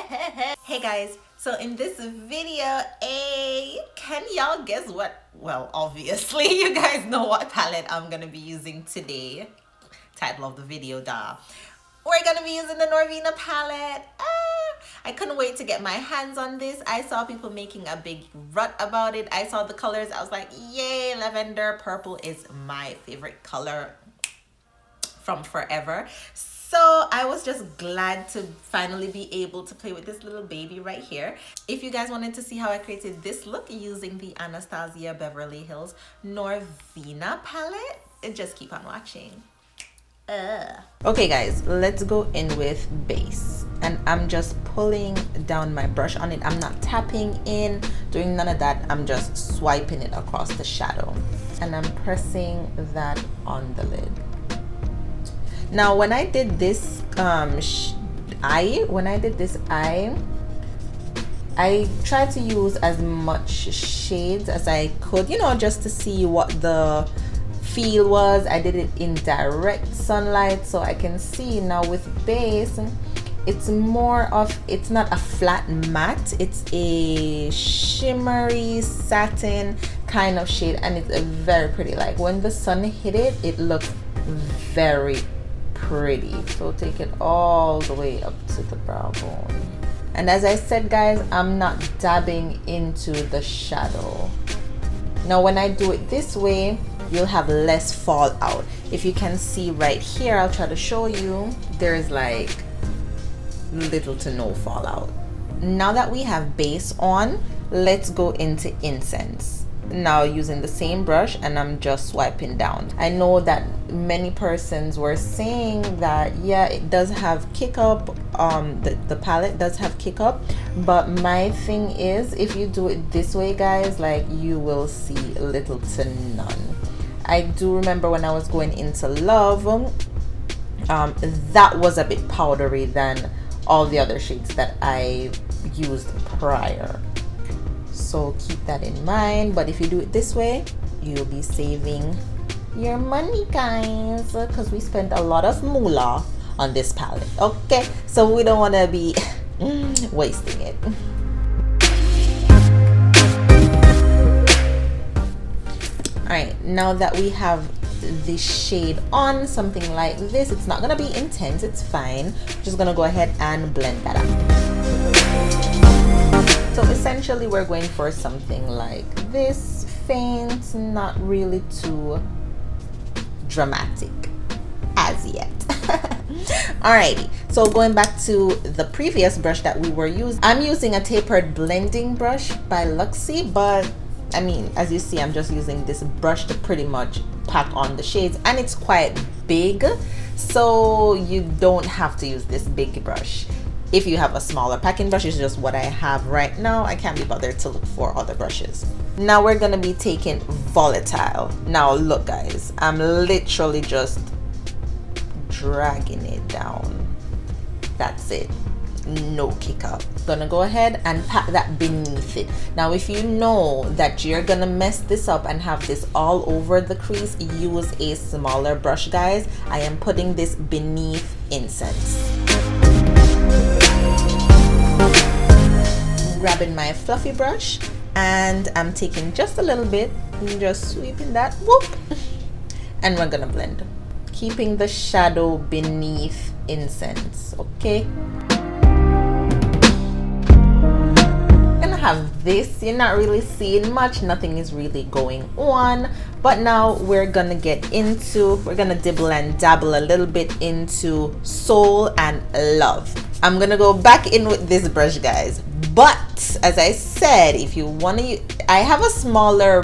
Hey guys, so in this video, can y'all guess what? Well, obviously you guys know what palette I'm gonna be using today. Title of the video, duh. We're gonna be using the NORVINA palette. I couldn't wait to get my hands on this. I saw people making a big rut about it. I saw the colors. I was like, yay, lavender. Purple is my favorite color from forever. So I was just glad to finally be able to play with this little baby right here. If you guys wanted to see how I created this look using the Anastasia Beverly Hills NORVINA palette, just keep on watching. Okay guys, let's go in with base, and I'm just pulling down my brush on it. I'm not tapping in, doing none of that. I'm just swiping it across the shadow, and I'm pressing that on the lid. Now when I did this I tried to use as much shades as I could, you know, just to see what the feel was. I did it in direct sunlight so I can see. Now with base, it's more of, it's not a flat matte, it's a shimmery satin kind of shade, and it's very pretty. Like when the sun hit it, it looks very pretty. So take it all the way up to the brow bone. And as I said guys, I'm not dabbing into the shadow. Now when I do it this way, you'll have less fallout. If you can see right here, I'll try to show you, there's like little to no fallout. Now that we have base on, let's go into incense. Now using the same brush, and I'm just swiping down. I know that many persons were saying that yeah, it does have kick up, the palette does have kick up, but my thing is, if you do it this way guys, like you will see little to none. I do remember when I was going into Love, that was a bit powdery than all the other shades that I used prior. So keep that in mind. But if you do it this way, you'll be saving your money guys, because we spent a lot of moolah on this palette. Okay, so we don't want to be wasting it. Alright, now that we have the shade on, something like this, it's not gonna be intense, it's fine. Just gonna go ahead and blend that out. So essentially we're going for something like this, faint, not really too dramatic as yet. Alrighty, so going back to the previous brush that we were using, I'm using a tapered blending brush by Luxie, but I mean, as you see, I'm just using this brush to pretty much pack on the shades, and it's quite big, so you don't have to use this big brush. If you have a smaller packing brush, it's just what I have right now. I can't be bothered to look for other brushes. Now we're gonna be taking Volatile. Now look guys, I'm literally just dragging it down. That's it. No kick up. Gonna go ahead and pack that beneath it. Now if you know that you're gonna mess this up and have this all over the crease, use a smaller brush guys. I am putting this beneath incense. Grabbing my fluffy brush, and I'm taking just a little bit and just sweeping that, whoop, and we're gonna blend, keeping the shadow beneath incense. Okay, have this, you're not really seeing much, nothing is really going on. But now we're gonna get into, we're gonna dibble and dabble a little bit into Soul and Love. I'm gonna go back in with this brush guys, but as I said, if you want to, I have a smaller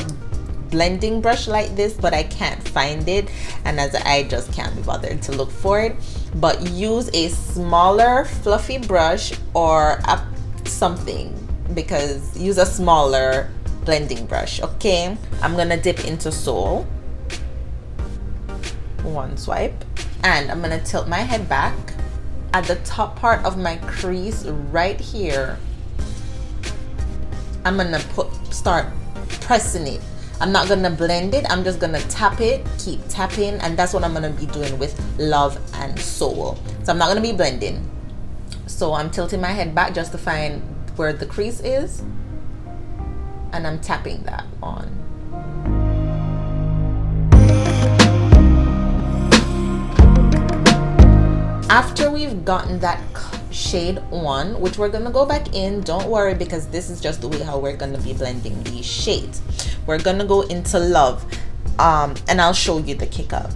blending brush like this, but I can't find it, and as I just can't be bothered to look for it. But use a smaller fluffy brush or something, because use a smaller blending brush. Okay, I'm gonna dip into Soul, one swipe, and I'm gonna tilt my head back at the top part of my crease right here. I'm gonna start pressing it. I'm not gonna blend it, I'm just gonna tap it, keep tapping, and that's what I'm gonna be doing with Love and Soul. So I'm not gonna be blending. So I'm tilting my head back just to find where the crease is, and I'm tapping that on. After we've gotten that shade on, which we're gonna go back in, don't worry, because this is just the way how we're gonna be blending these shades. We're gonna go into Love, and I'll show you the kick up.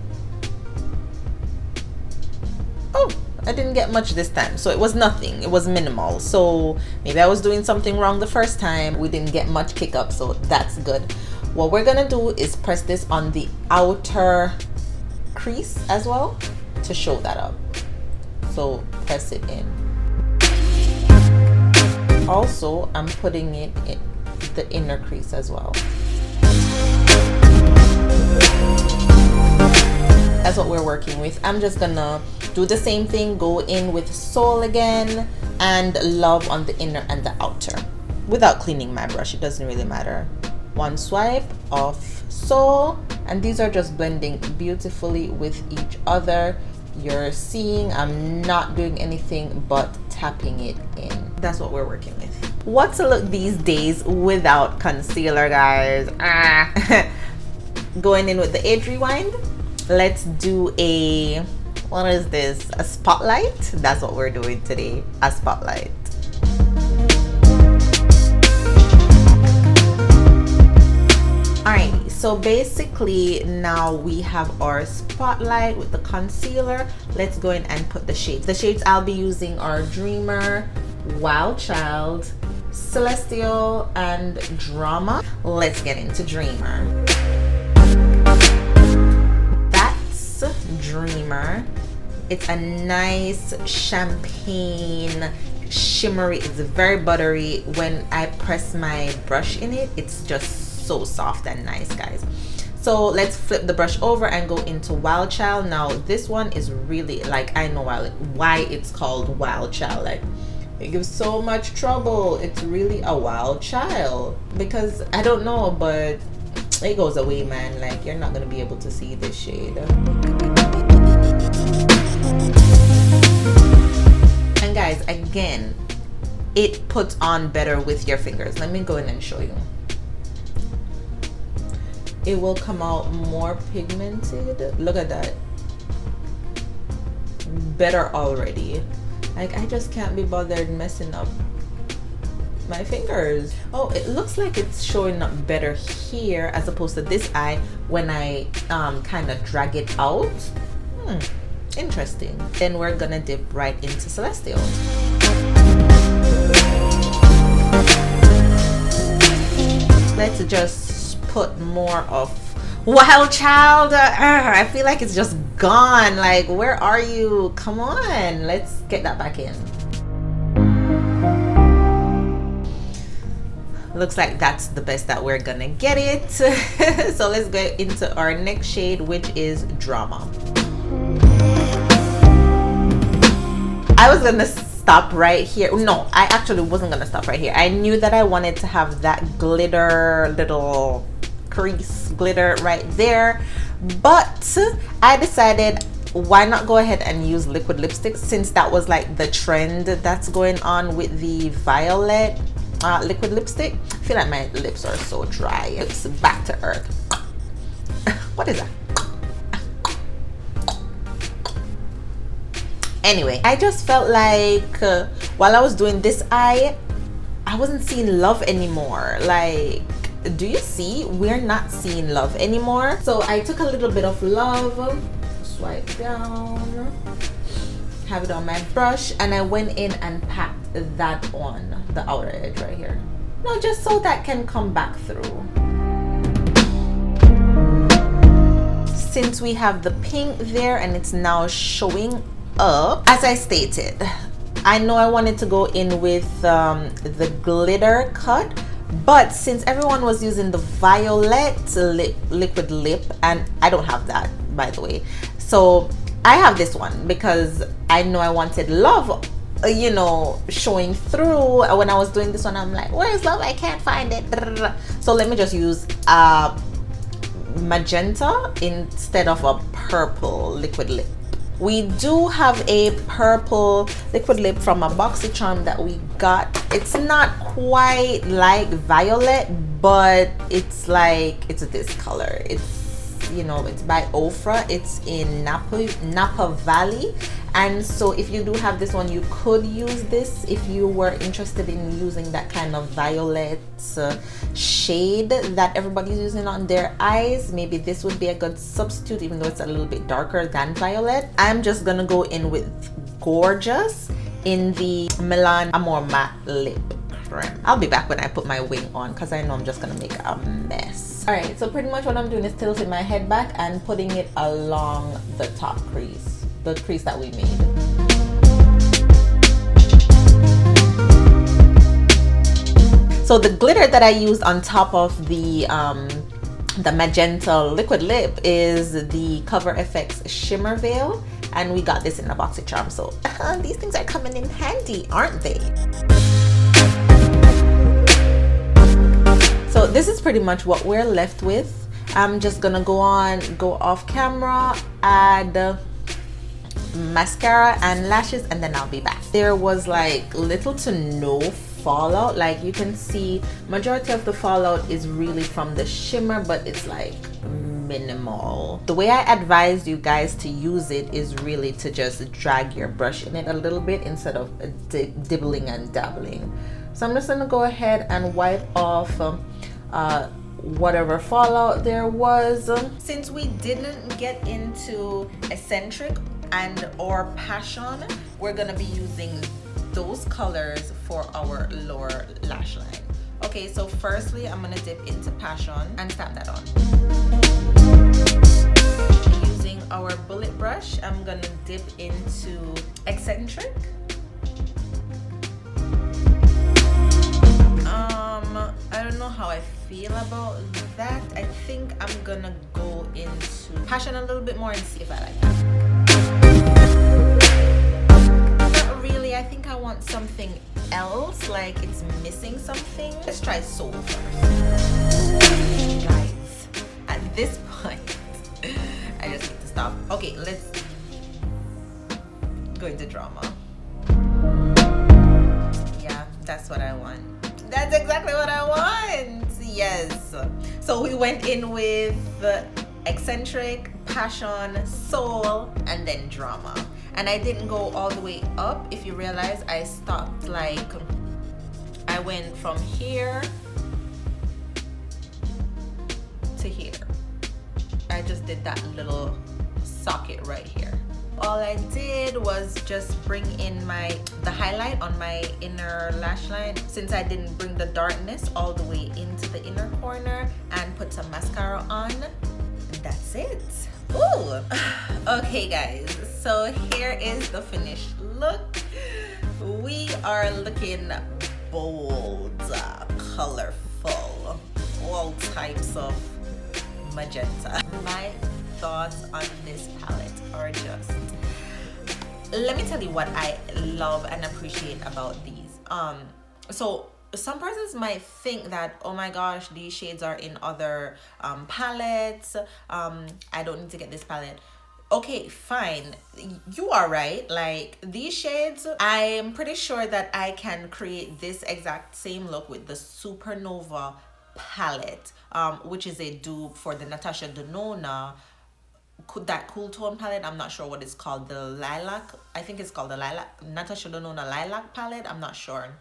Oh, I didn't get much this time, so it was nothing, it was minimal. So maybe I was doing something wrong the first time. We didn't get much kick up, so that's good. What we're gonna do is press this on the outer crease as well to show that up. So press it in. Also, I'm putting it in the inner crease as well. That's what we're working with. I'm just gonna do the same thing, go in with Soul again and Love on the inner and the outer without cleaning my brush. It doesn't really matter. One swipe of Soul, and these are just blending beautifully with each other. You're seeing I'm not doing anything but tapping it in. That's what we're working with. What to look these days without concealer, guys? Going in with the Age Rewind. Let's do a, what is this? A spotlight? That's what we're doing today, a spotlight. Alrighty, so basically now we have our spotlight with the concealer. Let's go in and put the shades. The shades I'll be using are Dreamer, Wild Child, Celestial, and Drama. Let's get into Dreamer. That's Dreamer. It's a nice champagne shimmery. It's very buttery. When I press my brush in it, it's just so soft and nice, guys. So let's flip the brush over and go into Wild Child. Now this one is really, like, I know why it's called Wild Child. Like, it gives so much trouble. It's really a wild child, because I don't know, but it goes away, man. Like, you're not gonna be able to see this shade. And guys, again, it puts on better with your fingers. Let me go in and show you. It will come out more pigmented. Look at that. Better already. Like, I just can't be bothered messing up my fingers. Oh, it looks like it's showing up better here as opposed to this eye when I kind of drag it out. Interesting. Then we're gonna dip right into Celestial. Let's just put more of Wild Child. I feel like it's just gone. Like, where are you? Come on, let's get that back in. Looks like that's the best that we're gonna get it. So let's go into our next shade, which is Drama. I was gonna stop right here. No, I actually wasn't gonna stop right here. I knew that I wanted to have that glitter, little crease glitter right there, but I decided, why not go ahead and use liquid lipstick, since that was like the trend that's going on with the violet liquid lipstick. I feel like my lips are so dry. It's back to earth. What is that? Anyway, I just felt like while I was doing this eye, I wasn't seeing Love anymore. Like, do you see? We're not seeing Love anymore. So I took a little bit of Love, swipe down, have it on my brush, and I went in and packed that on the outer edge right here. No, just so that can come back through. Since we have the pink there and it's now showing up, as I stated, I know I wanted to go in with the glitter cut, but since everyone was using the violet liquid lip, and I don't have that, by the way, so I have this one because I know I wanted Love, you know, showing through. When I was doing this one, I'm like, where's Love? I can't find it. So let me just use magenta instead of a purple liquid lip. We do have a purple liquid lip from a Boxycharm that we got. It's not quite like violet, but it's like, it's this color. It's, you know, it's by Ofra. It's in Napa Valley. And so if you do have this one, you could use this if you were interested in using that kind of violet shade that everybody's using on their eyes. Maybe this would be a good substitute, even though it's a little bit darker than violet. I'm just gonna go in with Gorgeous in the Milani Amore Matte Lip Creme. I'll be back when I put my wing on because I know I'm just gonna make a mess. All right, so pretty much what I'm doing is tilting my head back and putting it along the top crease, the crease that we made. So the glitter that I used on top of the magenta liquid lip is the Cover FX Shimmer Veil, and we got this in a Boxycharm. So these things are coming in handy, aren't they? So this is pretty much what we're left with. I'm just gonna go off camera, add mascara and lashes, and then I'll be back. There was like little to no fallout. Like you can see, majority of the fallout is really from the shimmer, but it's like minimal. The way I advise you guys to use it is really to just drag your brush in it a little bit instead of dibbling and dabbling. So I'm just gonna go ahead and wipe off whatever fallout there was. Since we didn't get into Eccentric and or Passion, we're gonna be using those colors for our lower lash line. Okay, so firstly I'm gonna dip into Passion and tap that on. Using our bullet brush, I'm gonna dip into Eccentric. I don't know how I feel about that. I think I'm gonna go into Passion a little bit more and see if I like that. Not really. I think I want something else, like it's missing something. Let's try Soul first. Guys, at this point, I just need to stop. Okay, let's go into Drama. Yeah, that's what I want. That's exactly what I want. Yes. So we went in with Eccentric, Passion, Soul, and then Drama. And I didn't go all the way up. If you realize, I stopped, like, I went from here to here. I just did that little socket right here. All I did was just bring in the highlight on my inner lash line, since I didn't bring the darkness all the way into the inner corner, and put some mascara on. That's it. Ooh. Okay guys, so here is the finished look. We are looking bold, colorful, all types of magenta. My thoughts on this palette are just, let me tell you what I love and appreciate about these. So some persons might think that, oh my gosh, these shades are in other palettes, I don't need to get this palette. Okay, fine, you are right. Like these shades, I am pretty sure that I can create this exact same look with the Supernova palette, which is a dupe for the Natasha Denona, that cool tone palette. I'm not sure what it's called, the lilac, I think it's called the lilac, Natasha Denona lilac palette, I'm not sure.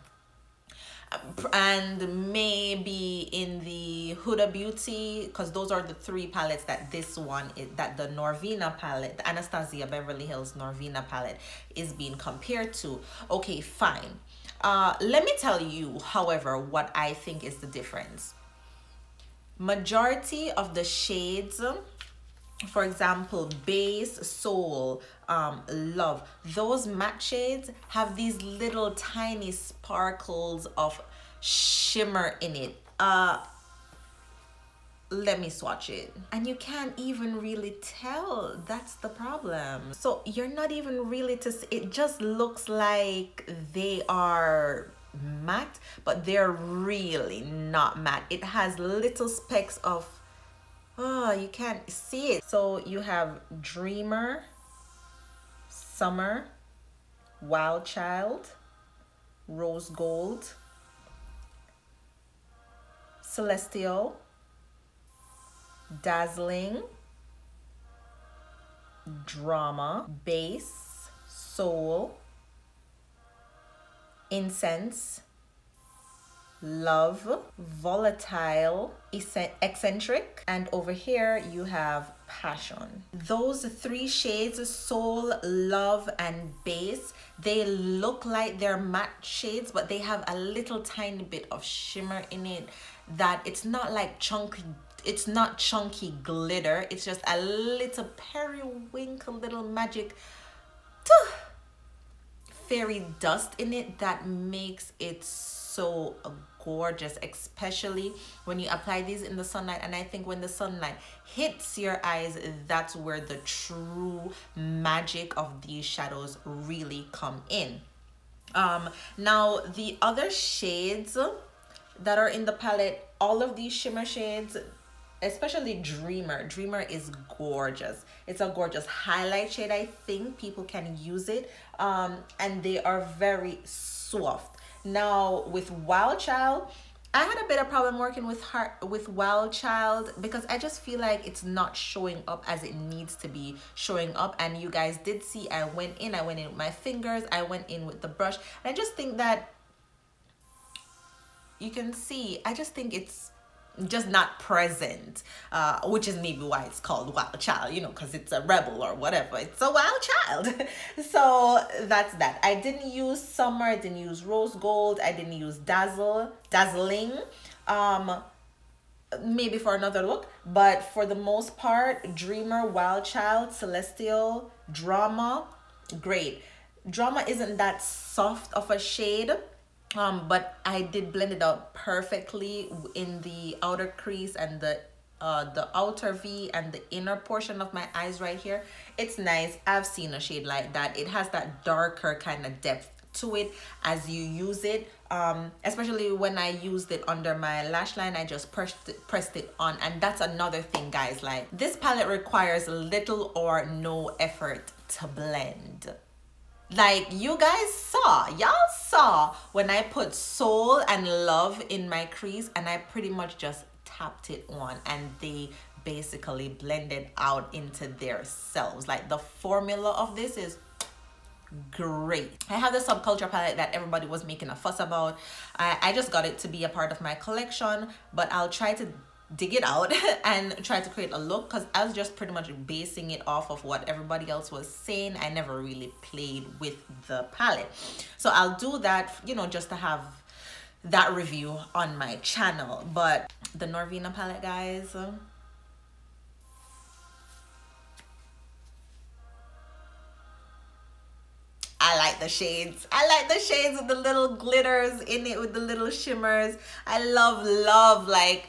And maybe in the Huda Beauty, because those are the three palettes that this one is, that the NORVINA palette, the Anastasia Beverly Hills NORVINA palette is being compared to. Okay, fine. Let me tell you, however, what I think is the difference. Majority of the shades, for example, Base, Soul, Love, those matte shades have these little tiny sparkles of shimmer in it. Let me swatch it, and you can't even really tell. That's the problem. So you're not even really to see, it just looks like they are matte, but they're really not matte. It has little specks of, oh, you can't see it. So you have Dreamer, Summer, Wild Child, Rose Gold, Celestial, Dazzling, Drama, Base, Soul, Incense, Love, Volatile, Eccentric, and over here you have Passion. Those three shades, Soul, Love, and Base, they look like they're matte shades, but they have a little tiny bit of shimmer in it, that it's not like chunky, it's not chunky glitter, it's just a little periwinkle, little magic fairy dust in it that makes it so gorgeous, especially when you apply these in the sunlight. And I think when the sunlight hits your eyes, that's where the true magic of these shadows really come in. Now the other shades that are in the palette, all of these shimmer shades, especially Dreamer is gorgeous. It's a gorgeous highlight shade. I think people can use it, and they are very soft. Now with Wild Child, I had a bit of problem working with Wild Child because I just feel like it's not showing up as it needs to be showing up. And you guys did see I went in with my fingers, I went in with the brush, and I just think that you can see, I just think it's just not present, which is maybe why it's called Wild Child, you know, because it's a rebel or whatever. It's a wild child. So that's that. I didn't use Summer, I didn't use Rose Gold, I didn't use Dazzling, maybe for another look, but for the most part, Dreamer, Wild Child, Celestial, Drama, great. Drama isn't that soft of a shade, but I did blend it out perfectly in the outer crease and the outer V and the inner portion of my eyes right here. It's nice. I've seen a shade like that. It has that darker kind of depth to it as you use it, especially when I used it under my lash line. I just pressed it on, and that's another thing, guys. Like, this palette requires little or no effort to blend. Like, you guys y'all saw when I put Soul and Love in my crease, and I pretty much just tapped it on, and they basically blended out into their selves. Like, the formula of this is great. I have the Subculture palette that everybody was making a fuss about. I just got it to be a part of my collection, but I'll try to dig it out and try to create a look, because I was just pretty much basing it off of what everybody else was saying. I never really played with the palette, so I'll do that, you know, just to have that review on my channel. But the NORVINA palette, guys, I like the shades. I like the shades with the little glitters in it, with the little shimmers. I love, like,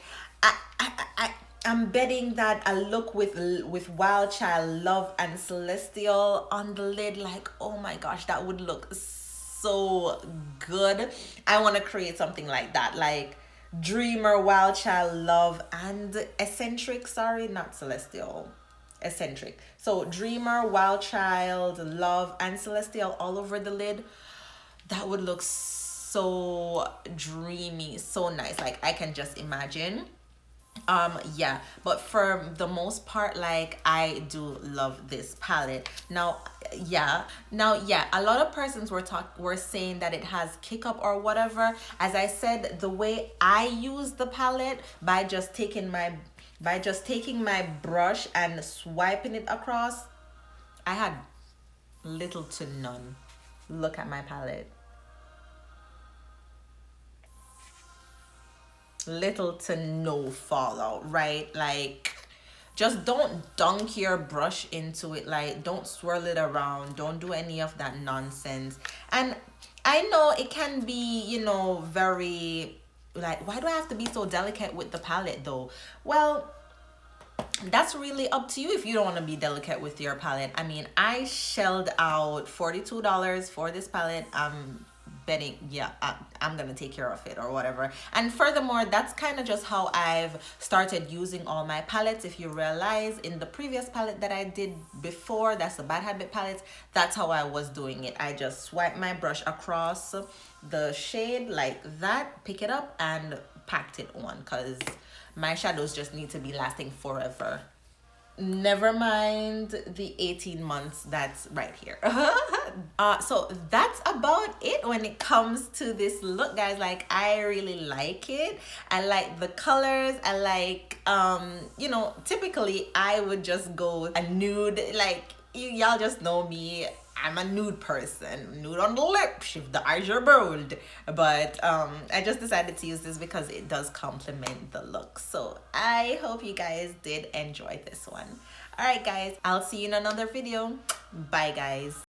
I'm betting that a look with Wild Child, Love, and Celestial on the lid, like, oh my gosh, that would look so good. I want to create something like that, like Dreamer, Wild Child, Love, and Eccentric. Sorry, not Celestial. Eccentric. So Dreamer, Wild Child, Love, and Celestial all over the lid. That would look so dreamy, so nice. Like, I can just imagine. Yeah, but for the most part, like, I do love this palette. Now yeah, a lot of persons were saying that it has kick up or whatever. As I said, the way I use the palette, by just taking my brush and swiping it across, I had little to none. Look at my palette. Little to no fallout, right? Like, just don't dunk your brush into it. Like, don't swirl it around. Don't do any of that nonsense. And I know it can be, you know, very, like, why do I have to be so delicate with the palette though? Well, that's really up to you if you don't want to be delicate with your palette. I mean, I shelled out $42 for this palette. I'm betting, yeah, I'm gonna take care of it or whatever. And furthermore, that's kind of just how I've started using all my palettes. If you realize, in the previous palette that I did before, that's the Bad Habit palette, that's how I was doing it. I just swipe my brush across the shade like that, pick it up, and packed it on, because my shadows just need to be lasting forever. Never mind the 18 months that's right here. So that's about it when it comes to this look, guys. Like, I really like it. I like the colors. I like you know, typically I would just go a nude, like, y'all just know me, I'm a nude person, nude on the lips if the eyes are bold. But I just decided to use this because it does complement the look. So I hope you guys did enjoy this one. All right, guys, I'll see you in another video. Bye, guys.